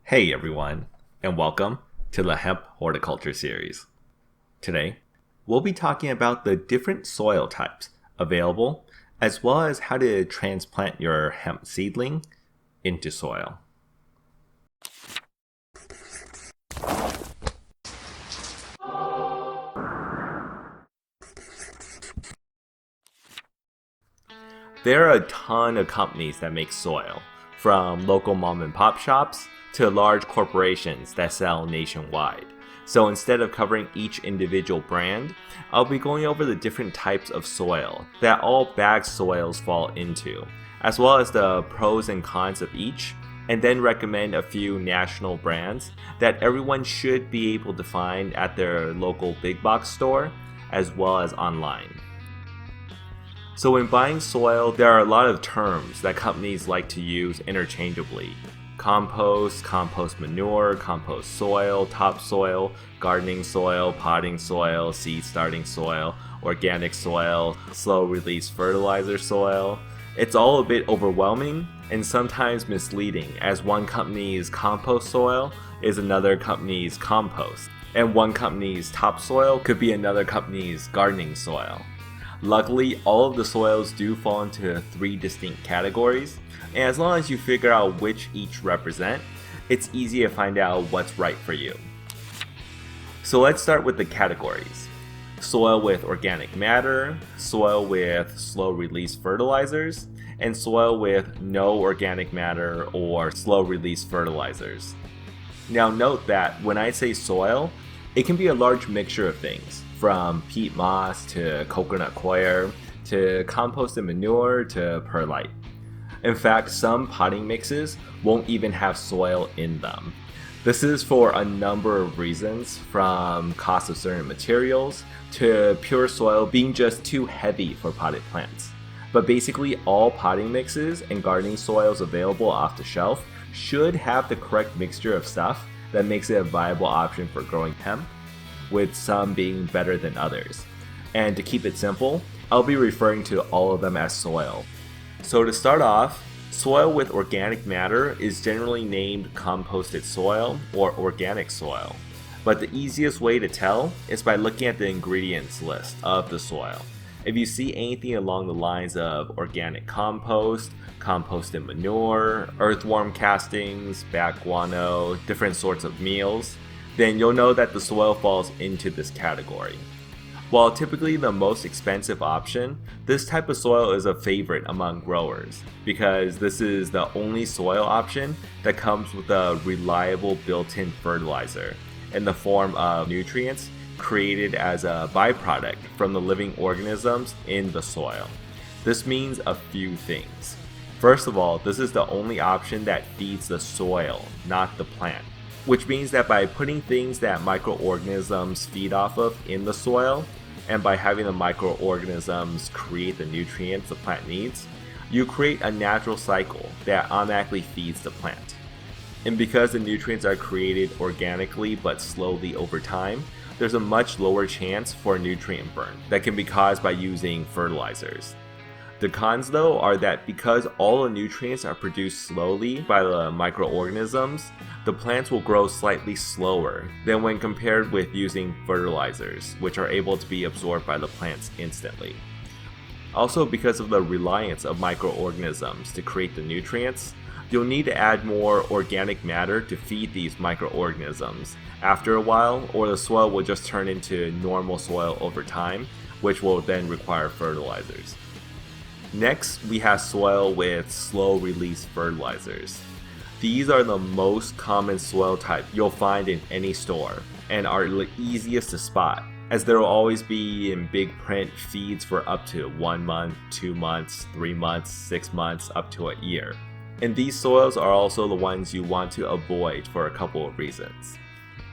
Hey everyone, and welcome to the Hemp Horticulture series. Today, we'll be talking about the different soil types available, as well as how to transplant your hemp seedling into soil. There are a ton of companies that make soil, from local mom and pop shops to large corporations that sell nationwide. So instead of covering each individual brand, I'll be going over the different types of soil that all bagged soils fall into, as well as the pros and cons of each, and then recommend a few national brands that everyone should be able to find at their local big box store, as well as online. So when buying soil, there are a lot of terms that companies like to use interchangeably. Compost, compost manure, compost soil, topsoil, gardening soil, potting soil, seed starting soil, organic soil, slow release fertilizer soil. It's all a bit overwhelming and sometimes misleading, as one company's compost soil is another company's compost, and one company's topsoil could be another company's gardening soil. Luckily, all of the soils do fall into 3 distinct categories, and as long as you figure out which each represent, it's easy to find out what's right for you. So let's start with the categories. Soil with organic matter, soil with slow release fertilizers, and soil with no organic matter or slow release fertilizers. Now note that when I say soil, it can be a large mixture of things, from peat moss to coconut coir to composted manure to perlite. In fact, some potting mixes won't even have soil in them. This is for a number of reasons, from cost of certain materials to pure soil being just too heavy for potted plants. But basically all potting mixes and gardening soils available off the shelf should have the correct mixture of stuff that makes it a viable option for growing hemp, with some being better than others. And to keep it simple, I'll be referring to all of them as soil. So to start off, soil with organic matter is generally named composted soil or organic soil. But the easiest way to tell is by looking at the ingredients list of the soil. If you see anything along the lines of organic compost, composted manure, earthworm castings, bat guano, different sorts of meals, then you'll know that the soil falls into this category. While typically the most expensive option, this type of soil is a favorite among growers because this is the only soil option that comes with a reliable built-in fertilizer in the form of nutrients created as a byproduct from the living organisms in the soil. This means a few things. First of all, this is the only option that feeds the soil, not the plant, which means that by putting things that microorganisms feed off of in the soil, and by having the microorganisms create the nutrients the plant needs, you create a natural cycle that automatically feeds the plant. And because the nutrients are created organically but slowly over time, there's a much lower chance for nutrient burn that can be caused by using fertilizers. The cons, though, are that because all the nutrients are produced slowly by the microorganisms, the plants will grow slightly slower than when compared with using fertilizers, which are able to be absorbed by the plants instantly. Also, because of the reliance of microorganisms to create the nutrients, you'll need to add more organic matter to feed these microorganisms after a while, or the soil will just turn into normal soil over time, which will then require fertilizers. Next, we have soil with slow release fertilizers. These are the most common soil type you'll find in any store and are the easiest to spot, as there will always be in big print feeds for up to 1 month, 2 months, 3 months, 6 months, up to a year. And these soils are also the ones you want to avoid for a couple of reasons.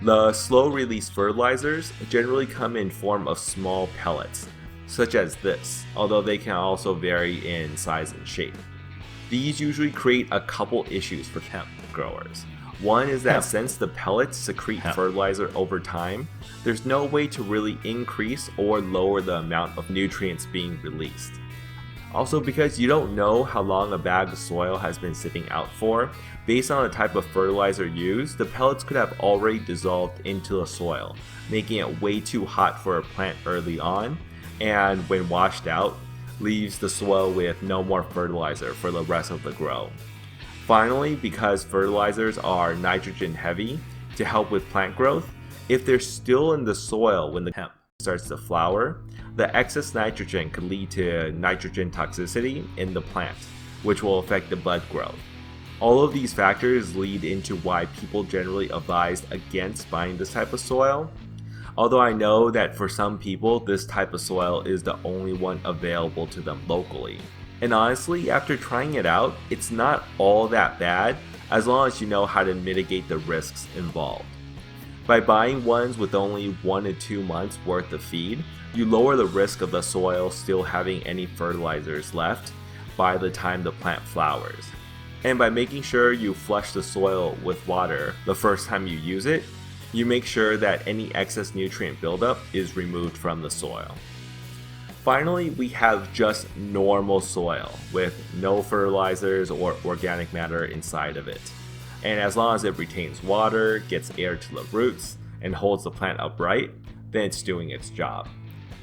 The slow release fertilizers generally come in form of small pellets, such as this, although they can also vary in size and shape. These usually create a couple issues for hemp growers. One is that since the pellets secrete fertilizer over time, there's no way to really increase or lower the amount of nutrients being released. Also, because you don't know how long a bag of soil has been sitting out for, based on the type of fertilizer used, the pellets could have already dissolved into the soil, making it way too hot for a plant early on, and when washed out, leaves the soil with no more fertilizer for the rest of the grow. Finally, because fertilizers are nitrogen heavy to help with plant growth, if they're still in the soil when the hemp starts to flower, the excess nitrogen could lead to nitrogen toxicity in the plant, which will affect the bud growth. All of these factors lead into why people generally advise against buying this type of soil, although I know that for some people this type of soil is the only one available to them locally. And honestly, after trying it out, it's not all that bad as long as you know how to mitigate the risks involved. By buying ones with only 1 to 2 months worth of feed, you lower the risk of the soil still having any fertilizers left by the time the plant flowers. And by making sure you flush the soil with water the first time you use it, you make sure that any excess nutrient buildup is removed from the soil. Finally, we have just normal soil with no fertilizers or organic matter inside of it. And as long as it retains water, gets air to the roots, and holds the plant upright, then it's doing its job.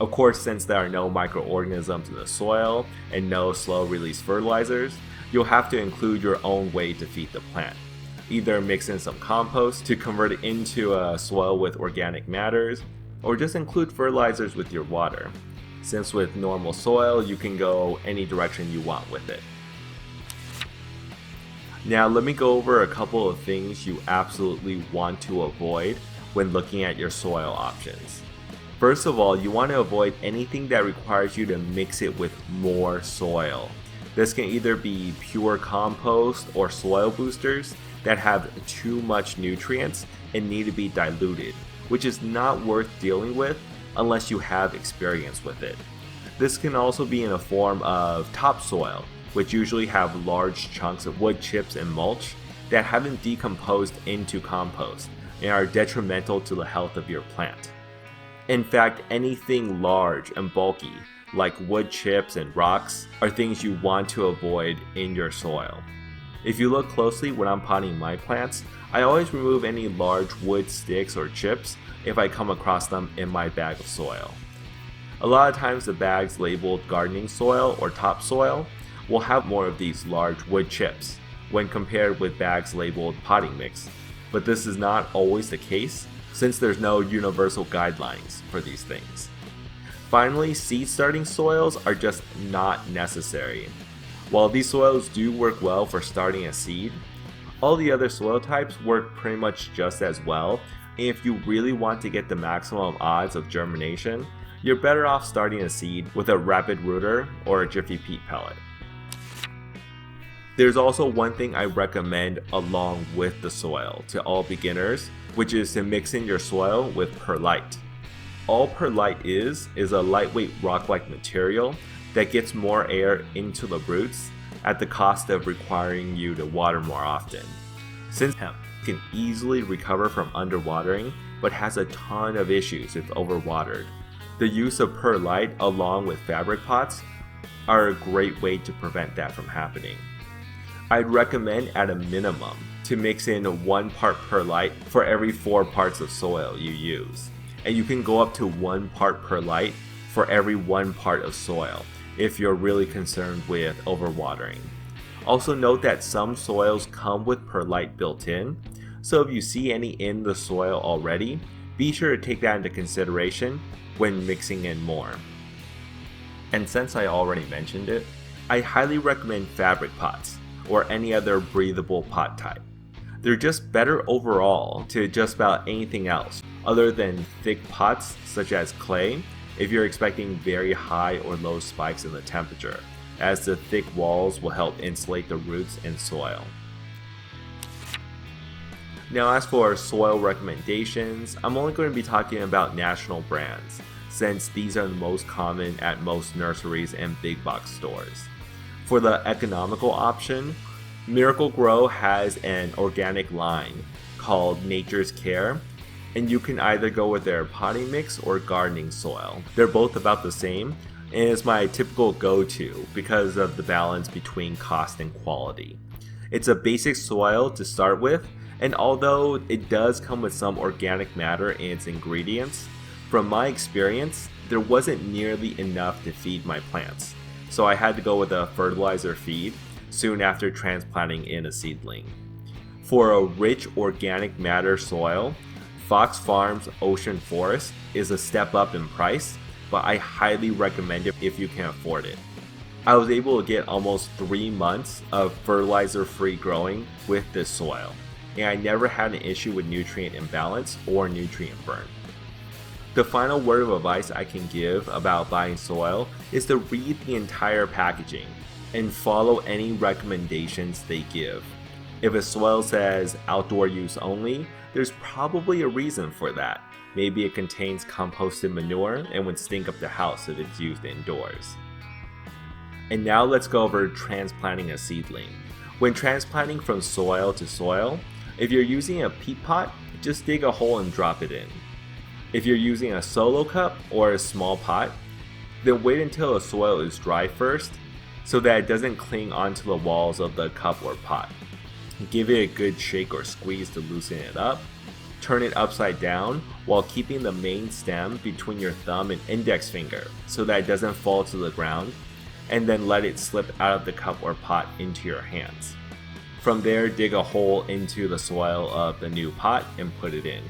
Of course, since there are no microorganisms in the soil and no slow-release fertilizers, you'll have to include your own way to feed the plant. Either mix in some compost to convert it into a soil with organic matters, or just include fertilizers with your water, since with normal soil you can go any direction you want with it. Now let me go over a couple of things you absolutely want to avoid when looking at your soil options. First of all, you want to avoid anything that requires you to mix it with more soil. This can either be pure compost or soil boosters that have too much nutrients and need to be diluted, which is not worth dealing with unless you have experience with it. This can also be in a form of topsoil, which usually have large chunks of wood chips and mulch that haven't decomposed into compost and are detrimental to the health of your plant. In fact, anything large and bulky, like wood chips and rocks, are things you want to avoid in your soil. If you look closely when I'm potting my plants, I always remove any large wood sticks or chips if I come across them in my bag of soil. A lot of times the bags labeled gardening soil or topsoil will have more of these large wood chips when compared with bags labeled potting mix, but this is not always the case since there's no universal guidelines for these things. Finally, seed starting soils are just not necessary. While these soils do work well for starting a seed, all the other soil types work pretty much just as well, and if you really want to get the maximum odds of germination, you're better off starting a seed with a rapid rooter or a Jiffy peat pellet. There's also one thing I recommend along with the soil to all beginners, which is to mix in your soil with perlite. All perlite is a lightweight rock-like material that gets more air into the roots at the cost of requiring you to water more often. Since hemp can easily recover from underwatering but has a ton of issues if overwatered, the use of perlite along with fabric pots are a great way to prevent that from happening. I'd recommend at a minimum to mix in 1 part perlite for every 4 parts of soil you use, and you can go up to 1 part perlite for every 1 part of soil if you're really concerned with overwatering. Also note that some soils come with perlite built in, so if you see any in the soil already, be sure to take that into consideration when mixing in more. And since I already mentioned it, I highly recommend fabric pots or any other breathable pot type. They're just better overall to just about anything else other than thick pots such as clay if you're expecting very high or low spikes in the temperature, as the thick walls will help insulate the roots and soil. Now as for soil recommendations, I'm only going to be talking about national brands, since these are the most common at most nurseries and big box stores. For the economical option, Miracle-Gro has an organic line called Nature's Care, and you can either go with their potting mix or gardening soil. They're both about the same, and it's my typical go-to because of the balance between cost and quality. It's a basic soil to start with, and although it does come with some organic matter in its ingredients, from my experience, there wasn't nearly enough to feed my plants, so I had to go with a fertilizer feed soon after transplanting in a seedling. For a rich organic matter soil, Fox Farms Ocean Forest is a step up in price, but I highly recommend it if you can afford it. I was able to get almost 3 months of fertilizer-free growing with this soil, and I never had an issue with nutrient imbalance or nutrient burn. The final word of advice I can give about buying soil is to read the entire packaging and follow any recommendations they give. If a soil says outdoor use only, there's probably a reason for that. Maybe it contains composted manure and would stink up the house if it's used indoors. And now let's go over transplanting a seedling. When transplanting from soil to soil, if you're using a peat pot, just dig a hole and drop it in. If you're using a solo cup or a small pot, then wait until the soil is dry first so that it doesn't cling onto the walls of the cup or pot. Give it a good shake or squeeze to loosen it up. Turn it upside down while keeping the main stem between your thumb and index finger so that it doesn't fall to the ground, and then let it slip out of the cup or pot into your hands. From there, dig a hole into the soil of the new pot and put it in.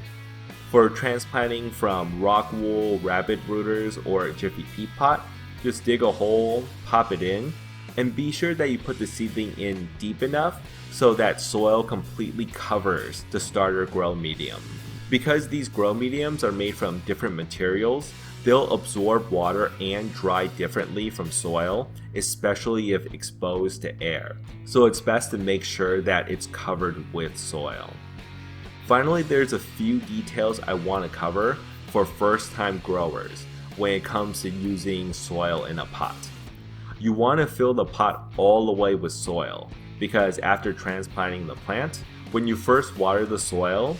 For transplanting from rock wool, rabbit rooters, or Jiffy peat pot, just dig a hole, pop it in, and be sure that you put the seedling in deep enough so that soil completely covers the starter grow medium. Because these grow mediums are made from different materials, they'll absorb water and dry differently from soil, especially if exposed to air. So it's best to make sure that it's covered with soil. Finally, there's a few details I want to cover for first-time growers when it comes to using soil in a pot. You want to fill the pot all the way with soil because after transplanting the plant, when you first water the soil,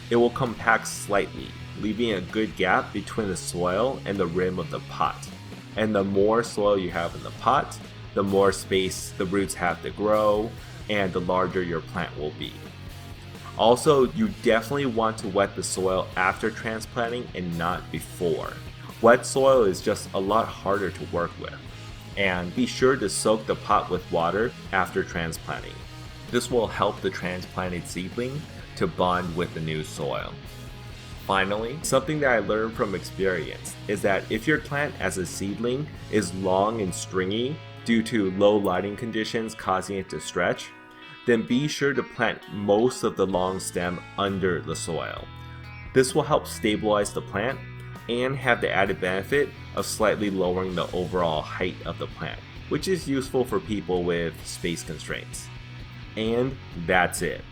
it will compact slightly, leaving a good gap between the soil and the rim of the pot. And the more soil you have in the pot, the more space the roots have to grow, and the larger your plant will be. Also, you definitely want to wet the soil after transplanting and not before. Wet soil is just a lot harder to work with. And be sure to soak the pot with water after transplanting. This will help the transplanted seedling to bond with the new soil. Finally, something that I learned from experience is that if your plant as a seedling is long and stringy due to low lighting conditions causing it to stretch, then be sure to plant most of the long stem under the soil. This will help stabilize the plant and have the added benefit of slightly lowering the overall height of the plant, which is useful for people with space constraints. And that's it.